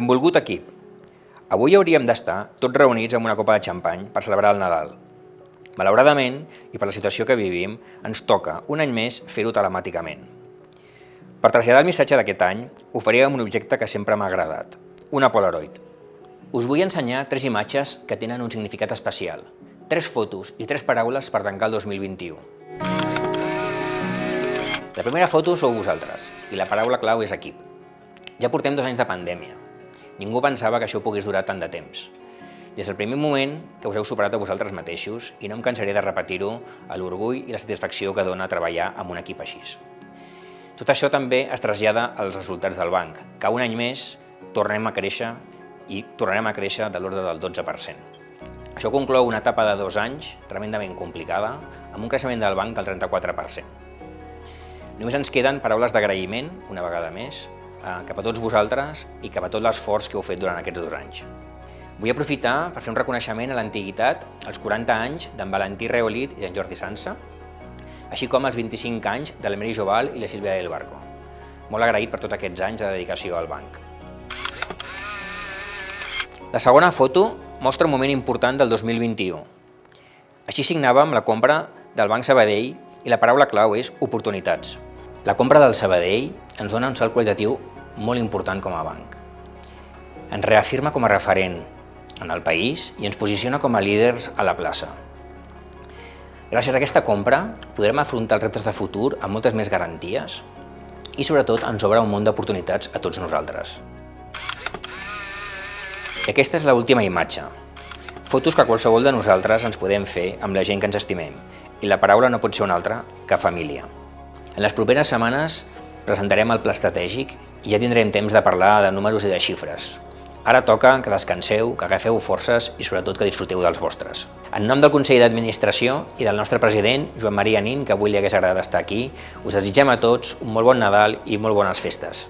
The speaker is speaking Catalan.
Benvolgut equip. Avui hauríem d'estar tots reunits amb una copa de xampany per celebrar el Nadal. Malauradament, i per la situació que vivim, ens toca un any més fer-ho telemàticament. Per traslladar el missatge d'aquest any, ho faríem amb un objecte que sempre m'ha agradat, una Polaroid. Us vull ensenyar 3 imatges que tenen un significat especial, 3 fotos i 3 paraules per tancar el 2021. La primera foto sou vosaltres, i la paraula clau és equip. Ja portem 2 anys de pandèmia. Ningú pensava que això pogués durar tant de temps. Des del primer moment que us heu superat a vosaltres mateixos, i no em cansaré de repetir-ho, l'orgull i la satisfacció que dona treballar amb un equip així. Tot això també es trasllada als resultats del banc, que un any més tornem a créixer i tornarem a créixer de l'ordre del 12%. Això conclou una etapa de 2 anys tremendament complicada, amb un creixement del banc del 34%. Només ens queden paraules d'agraïment, una vegada més, cap a tots vosaltres i cap a tot l'esforç que heu fet durant aquests 2 anys. Vull aprofitar per fer un reconeixement a l'antiguitat, als 40 anys d'en Valentí Reolit i d'en Jordi Sansa, així com als 25 anys de l'Emery Joval i la Sílvia del Barco. Molt agraït per tots aquests anys de dedicació al banc. La segona foto mostra un moment important del 2021. Així signàvem la compra del Banc Sabadell i la paraula clau és oportunitats. La compra del Sabadell ens dona un salt qualitatiu molt important com a banc. Ens reafirma com a referent en el país i ens posiciona com a líders a la plaça. Gràcies a aquesta compra podrem afrontar els reptes de futur amb moltes més garanties i sobretot ens obre un món d'oportunitats a tots nosaltres. I aquesta és l'última imatge. Fotos que qualsevol de nosaltres ens podem fer amb la gent que ens estimem i la paraula no pot ser una altra que família. En les properes setmanes presentarem el pla estratègic i ja tindrem temps de parlar de números i de xifres. Ara toca que descanseu, que agafeu forces i sobretot que disfruteu dels vostres. En nom del Consell d'Administració i del nostre president, Joan Maria Nin, que avui li hagués agradat estar aquí, us desitgem a tots un molt bon Nadal i molt bones festes.